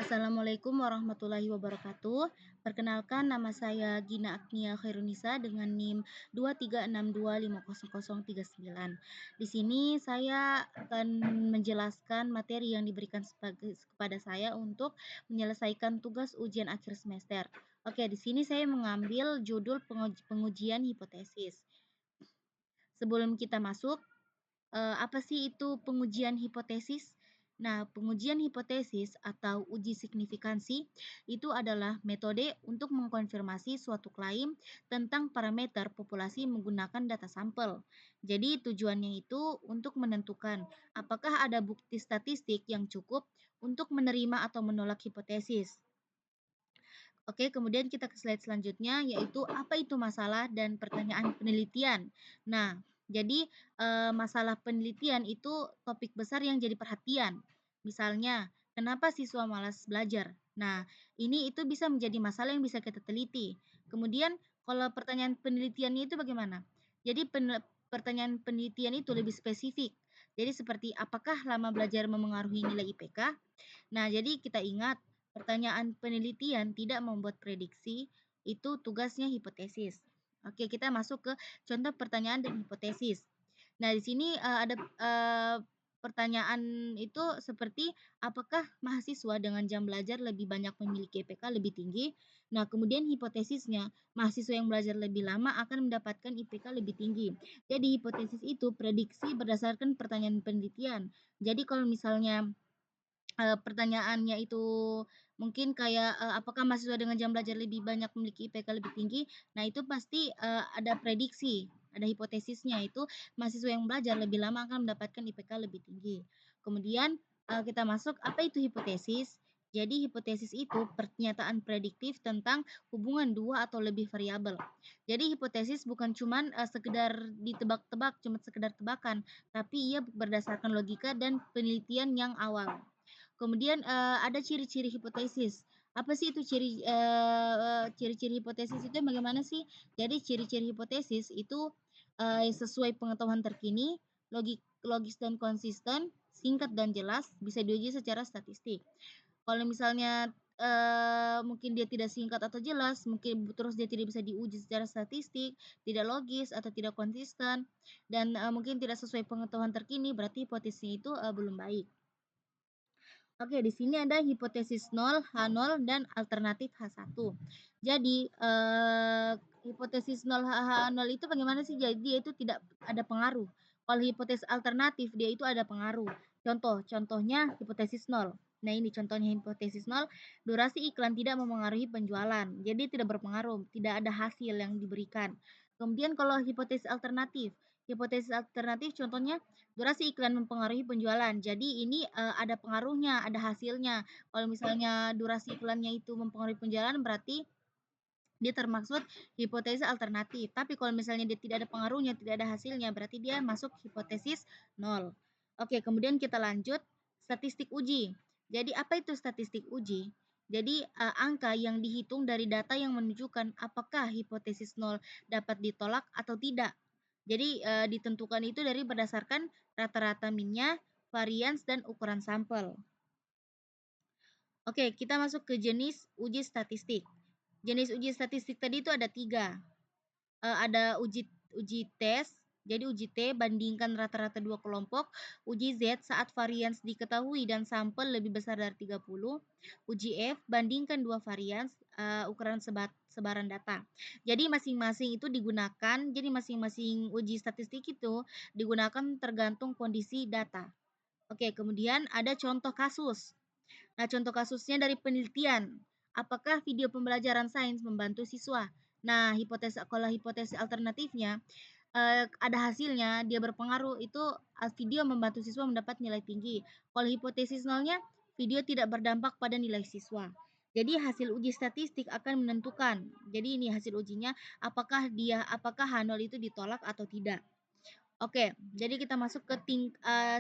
Assalamualaikum warahmatullahi wabarakatuh. Perkenalkan, nama saya Gina Agnia Khairunisa dengan NIM 236250039. Di sini saya akan menjelaskan materi yang diberikan kepada saya untuk menyelesaikan tugas ujian akhir semester. Oke, di sini saya mengambil judul pengujian hipotesis. Sebelum kita masuk, apa sih itu pengujian hipotesis? Nah, pengujian hipotesis atau uji signifikansi itu adalah metode untuk mengkonfirmasi suatu klaim tentang parameter populasi menggunakan data sampel. Jadi tujuannya itu untuk menentukan apakah ada bukti statistik yang cukup untuk menerima atau menolak hipotesis. Oke, kemudian kita ke slide selanjutnya, yaitu apa itu masalah dan pertanyaan penelitian. Nah, jadi masalah penelitian itu topik besar yang jadi perhatian. Misalnya, kenapa siswa malas belajar? Nah, ini itu bisa menjadi masalah yang bisa kita teliti. Kemudian, kalau pertanyaan penelitiannya itu bagaimana? Jadi pertanyaan penelitian itu lebih spesifik. Jadi seperti apakah lama belajar memengaruhi nilai IPK? Nah, jadi kita ingat, pertanyaan penelitian tidak membuat prediksi, itu tugasnya hipotesis. Oke, kita masuk ke contoh pertanyaan dan hipotesis. Nah, di sini ada pertanyaan itu seperti apakah mahasiswa dengan jam belajar lebih banyak memiliki IPK lebih tinggi? Nah, kemudian hipotesisnya, mahasiswa yang belajar lebih lama akan mendapatkan IPK lebih tinggi. Jadi, hipotesis itu prediksi berdasarkan pertanyaan penelitian. Jadi, kalau misalnya pertanyaannya itu mungkin kayak, apakah mahasiswa dengan jam belajar lebih banyak memiliki IPK lebih tinggi? Nah, itu pasti, ada prediksi, ada hipotesisnya, itu mahasiswa yang belajar lebih lama akan mendapatkan IPK lebih tinggi. Kemudian, kita masuk, apa itu hipotesis? Jadi hipotesis itu pernyataan prediktif tentang hubungan dua atau lebih variabel. Jadi hipotesis bukan cuman, sekedar ditebak-tebak, cuma sekedar tebakan, tapi ia berdasarkan logika dan penelitian yang awal. Kemudian, ada ciri-ciri hipotesis. Apa sih itu ciri-ciri hipotesis itu bagaimana sih? Jadi ciri-ciri hipotesis itu, sesuai pengetahuan terkini, logis dan konsisten, singkat dan jelas, bisa diuji secara statistik. Kalau misalnya, mungkin dia tidak singkat atau jelas, mungkin terus dia tidak bisa diuji secara statistik, tidak logis atau tidak konsisten, dan, mungkin tidak sesuai pengetahuan terkini, berarti hipotesisnya itu, belum baik. Oke, di sini ada hipotesis nol, H0, dan alternatif H1. Jadi, hipotesis nol H0 itu bagaimana sih? Jadi dia itu tidak ada pengaruh. Kalau hipotesis alternatif dia itu ada pengaruh. Contohnya hipotesis nol. Nah, ini contohnya hipotesis nol, durasi iklan tidak memengaruhi penjualan. Jadi tidak berpengaruh, tidak ada hasil yang diberikan. Kemudian kalau hipotesis alternatif contohnya durasi iklan mempengaruhi penjualan. Jadi ini, ada pengaruhnya, ada hasilnya. Kalau misalnya durasi iklannya itu mempengaruhi penjualan, berarti dia termaksud hipotesis alternatif. Tapi kalau misalnya dia tidak ada pengaruhnya, tidak ada hasilnya, berarti dia masuk hipotesis nol. Oke, kemudian kita lanjut statistik uji. Jadi apa itu statistik uji? Jadi, angka yang dihitung dari data yang menunjukkan apakah hipotesis nol dapat ditolak atau tidak. Jadi, ditentukan itu dari berdasarkan rata-rata minnya, varians, dan ukuran sampel. Oke, kita masuk ke jenis uji statistik. Jenis uji statistik tadi itu ada 3. Ada uji tes, jadi uji T bandingkan rata-rata 2 kelompok, uji Z saat varians diketahui dan sampel lebih besar dari 30, uji F bandingkan 2 varians, ukuran sebaran data. Jadi masing-masing itu digunakan, jadi masing-masing uji statistik itu digunakan tergantung kondisi data. Oke, kemudian ada contoh kasus. Nah, contoh kasusnya dari penelitian. Apakah video pembelajaran sains membantu siswa? Nah, kalau hipotesis alternatifnya, ada hasilnya, dia berpengaruh, itu video membantu siswa mendapat nilai tinggi. Kalau hipotesis nolnya, video tidak berdampak pada nilai siswa. Jadi hasil uji statistik akan menentukan. Jadi ini hasil ujinya, apakah H0 itu ditolak atau tidak. Oke, jadi kita masuk ke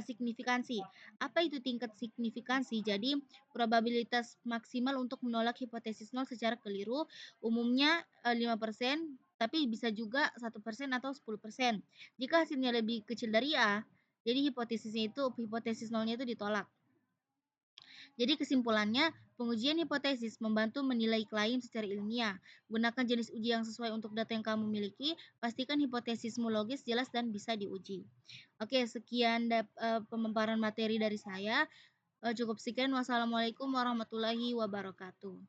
signifikansi. Apa itu tingkat signifikansi? Jadi, probabilitas maksimal untuk menolak hipotesis nol secara keliru umumnya 5%, tapi bisa juga 1% atau 10%. Jika hasilnya lebih kecil dari A, jadi hipotesis nolnya itu ditolak. Jadi kesimpulannya, pengujian hipotesis membantu menilai klaim secara ilmiah. Gunakan jenis uji yang sesuai untuk data yang kamu miliki, pastikan hipotesismu logis, jelas, dan bisa diuji. Oke, sekian pemaparan materi dari saya. Cukup sekian. Wassalamualaikum warahmatullahi wabarakatuh.